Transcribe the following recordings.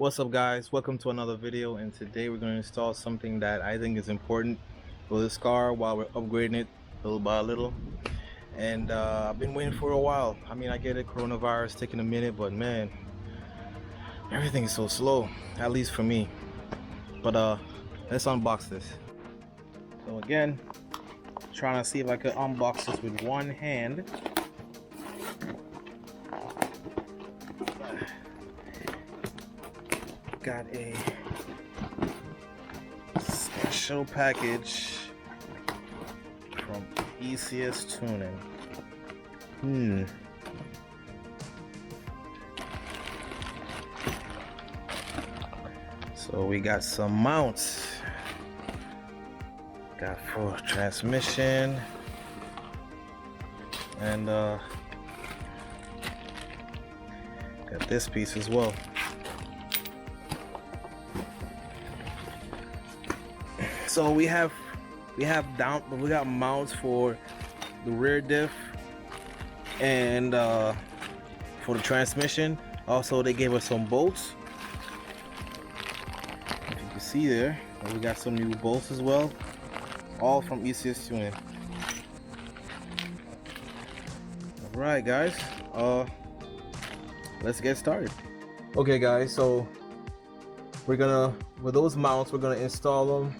What's up, guys? Welcome to another video, and today we're going to install something that I think is important for this car while we're upgrading it little by little. And I've been waiting for a while. I mean, I get it, coronavirus taking a minute, but man, everything is so slow, at least for me. But let's unbox this. So again, trying to see if I could unbox this with one hand. Got a special package from ECS Tuning. So we got some mounts. Got for transmission and got this piece as well. So we got mounts for the rear diff and for the transmission. Also, they gave us some bolts. If you can see there, we got some new bolts as well, all from ECS Tuning. All right, guys, let's get started. Okay, guys, so with those mounts, we're gonna install them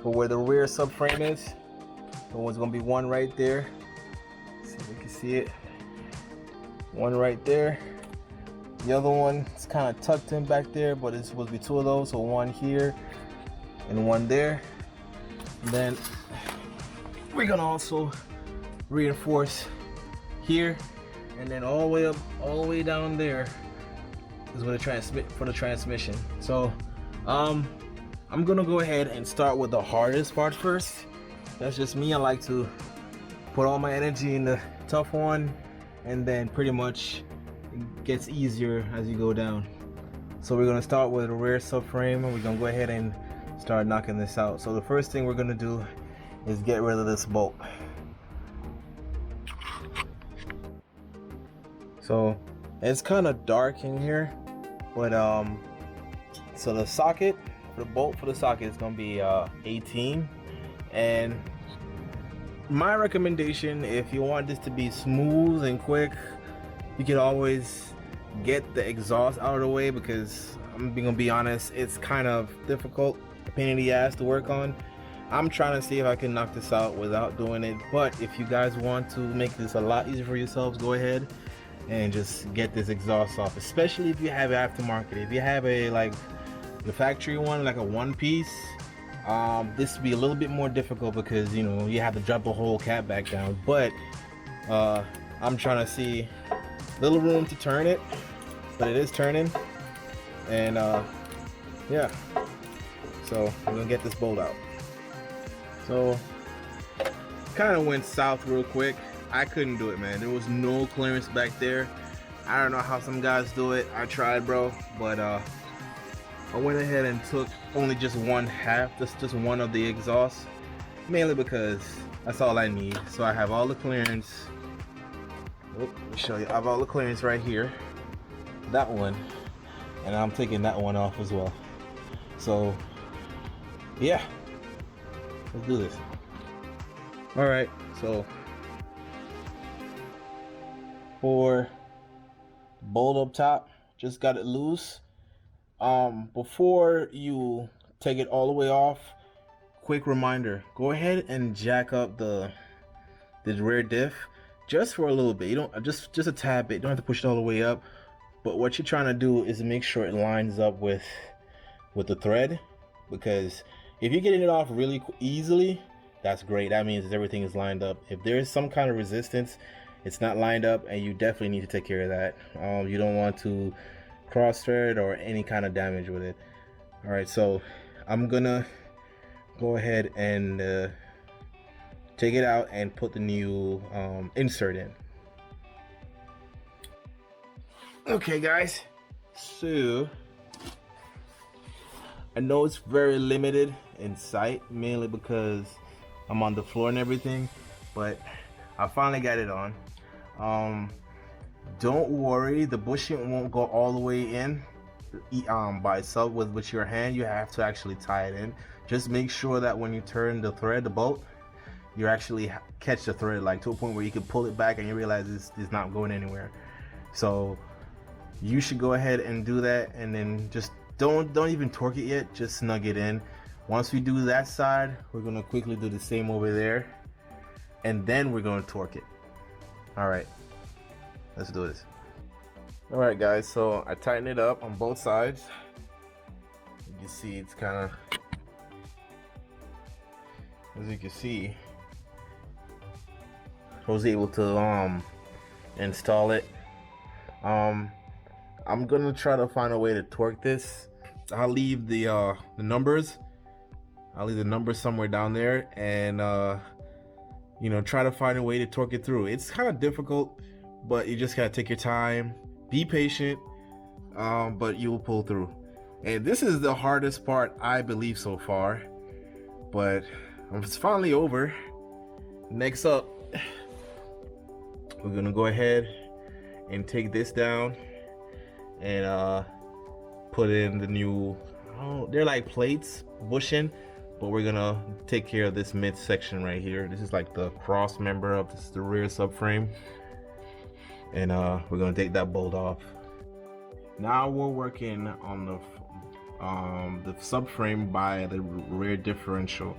for where the rear subframe is. So there's gonna be one right there. Let's see if you can see it. One right there. The other one is kind of tucked in back there, but it's supposed to be two of those. So one here and one there. And then we're gonna also reinforce here, and then all the way up, all the way down there is where the transmission. So I'm gonna go ahead and start with the hardest part first. That's just me. I like to put all my energy in the tough one, and then pretty much it gets easier as you go down. So we're gonna start with the rear subframe, and we're gonna go ahead and start knocking this out. So the first thing we're gonna do is get rid of this bolt. So it's kind of dark in here, but so the socket, the bolt for the socket is going to be 18, and my recommendation, if you want this to be smooth and quick, you can always get the exhaust out of the way, because I'm gonna be honest, it's kind of difficult, a pain in the ass to work on. I'm trying to see if I can knock this out without doing it, but if you guys want to make this a lot easier for yourselves, go ahead and just get this exhaust off, especially if you have aftermarket. If you have the factory one, like a one piece, this would be a little bit more difficult, because you know you have to drop the whole cap back down. But I'm trying to see little room to turn it, but it is turning, and yeah, so we're gonna get this bolt out. So kind of went south real quick. I couldn't do it, man. There was no clearance back there. I don't know how some guys do it. I tried, bro, but I went ahead and took only just one half, just one of the exhausts, mainly because that's all I need. So I have all the clearance. Let me show you. I have all the clearance right here, that one, and I'm taking that one off as well. So yeah, let's do this. All right, so for bolt up top, just got it loose. Before you take it all the way off, quick reminder, go ahead and jack up the rear diff just for a little bit. You don't just a tad bit, you don't have to push it all the way up, but what you're trying to do is make sure it lines up with the thread, because if you're getting it off really easily, that's great. That means everything is lined up. If there is some kind of resistance, it's not lined up, and you definitely need to take care of that. You don't want to cross thread or any kind of damage with it. All right, so I'm gonna go ahead and take it out and put the new insert in. Okay, guys, so I know it's very limited in sight, mainly because I'm on the floor and everything, but I finally got it on. Don't worry, the bushing won't go all the way in. by itself with your hand. You have to actually tie it in. Just make sure that when you turn the thread, the bolt, you actually catch the thread like to a point where you can pull it back and you realize it's not going anywhere. So you should go ahead and do that, and then just don't even torque it yet, just snug it in. Once we do that side, we're gonna quickly do the same over there, and then we're gonna torque it. All right, let's do this. All right guys, so I tightened it up on both sides. You can see it's kind of, as you can see, I was able to install it. I'm gonna try to find a way to torque this. I'll leave the numbers. I'll leave the numbers somewhere down there, and you know, try to find a way to torque it through. It's kind of difficult, but you just gotta take your time, be patient, but you will pull through. And this is the hardest part, I believe, so far, but it's finally over. Next up, we're gonna go ahead and take this down and put in the new, they're like plates, bushing, but we're gonna take care of this mid section right here. This is like the cross member of this, the rear subframe, and we're gonna take that bolt off. Now we're working on the subframe by the rear differential,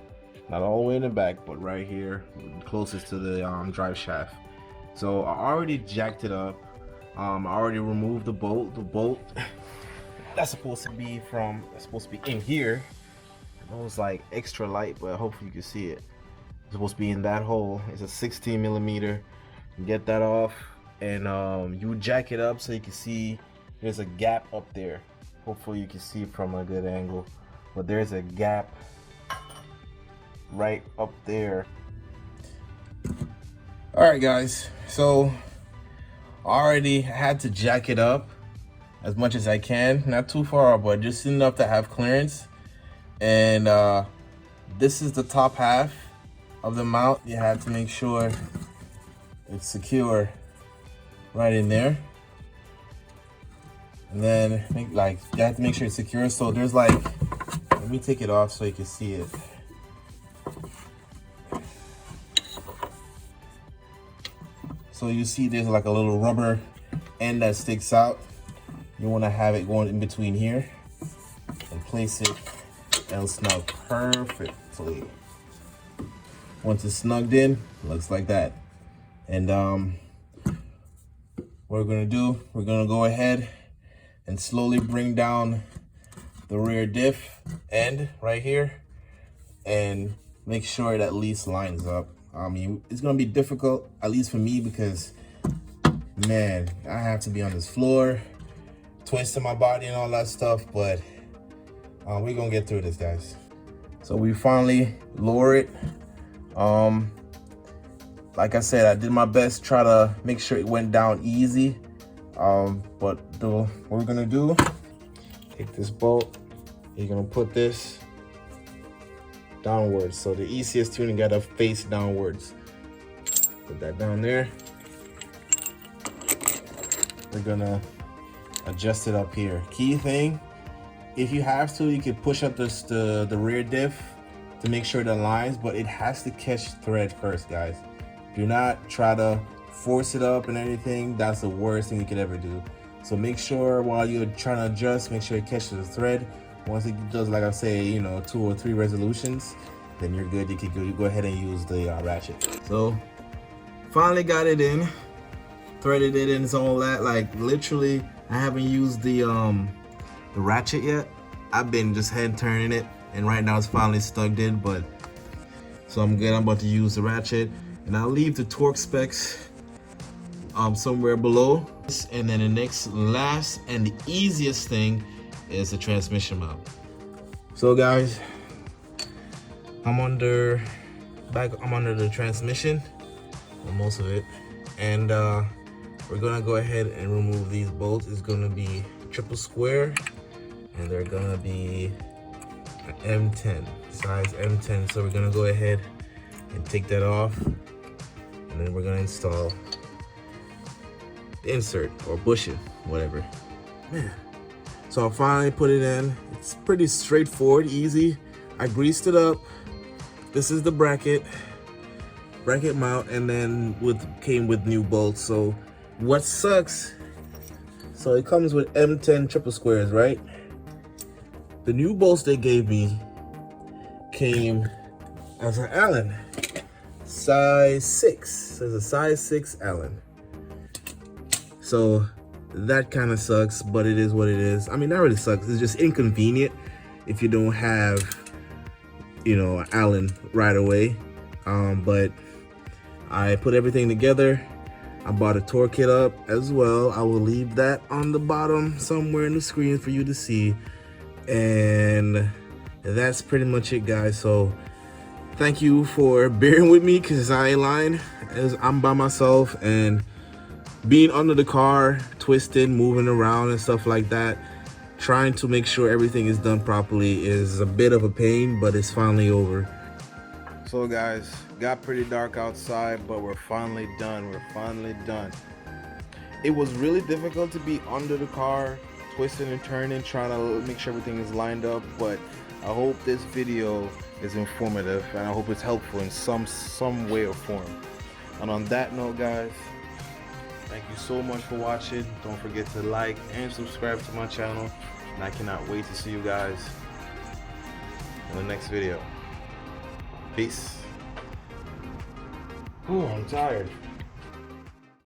not all the way in the back, but right here, closest to the drive shaft. So I already jacked it up. I already removed the bolt. The bolt that's supposed to be in here. It was like extra light, but hopefully you can see it. It's supposed to be in that hole. It's a 16 millimeter. Get that off, and you jack it up so you can see there's a gap up there. Hopefully you can see it from a good angle, but there's a gap right up there. All right guys, so I already had to jack it up as much as I can, not too far, but just enough to have clearance. And this is the top half of the mount. You have to make sure it's secure right in there, and then you have to make sure it's secure. So there's like, let me take it off so you can see it. So you see there's like a little rubber end that sticks out. You want to have it going in between here and place it, and it'll snug perfectly. Once it's snugged in, it looks like that. And what we're gonna do, we're gonna go ahead and slowly bring down the rear diff end right here and make sure it at least lines up. I mean, it's gonna be difficult, at least for me, because man, I have to be on this floor, twisting my body and all that stuff, but we're gonna get through this, guys. So we finally lower it. Like I said, I did my best, try to make sure it went down easy. But what we're gonna do, take this bolt, you're gonna put this downwards. So the easiest tuning gotta face downwards. Put that down there. We're gonna adjust it up here. Key thing, if you have to, you can push up the rear diff to make sure it aligns, but it has to catch thread first, guys. Do not try to force it up and anything. That's the worst thing you could ever do. So make sure while you're trying to adjust, make sure it catches the thread. Once it does, like I say, you know, 2 or 3 resolutions, then you're good. You can go ahead and use the ratchet. So finally got it in, threaded it in, and all that. Like literally, I haven't used the ratchet yet. I've been just hand turning it, and right now it's finally stuck in. But so I'm good. I'm about to use the ratchet, and I'll leave the torque specs somewhere below. And then the next, last, and the easiest thing is the transmission mount. So guys, I'm under the transmission, or most of it, and we're gonna go ahead and remove these bolts. It's gonna be triple square, and they're gonna be an M10, size M10. So we're gonna go ahead and take that off, and then we're gonna install the insert or bushing, whatever. Man, So I finally put it in. It's pretty straightforward, easy. I greased it up. This is the bracket mount, and then came with new bolts. So what sucks, so it comes with M10 triple squares, right? The new bolts they gave me came as an Allen, size 6. So it's a size 6 Allen. So that kind of sucks, but it is what it is. I mean, that really sucks. It's just inconvenient if you don't have, you know, an Allen right away. But I put everything together. I bought a tour kit up as well. I will leave that on the bottom somewhere in the screen for you to see. And that's pretty much it, guys. So thank you for bearing with me, because I ain't lying, as I'm by myself, and being under the car, twisting, moving around and stuff like that, trying to make sure everything is done properly is a bit of a pain, but it's finally over. So guys, got pretty dark outside, but we're finally done. It was really difficult to be under the car, twisting and turning, trying to make sure everything is lined up, but I hope this video is informative, and I hope it's helpful in some way or form. And on that note, guys, thank you so much for watching. Don't forget to like and subscribe to my channel, and I cannot wait to see you guys in the next video. Peace. Ooh, I'm tired.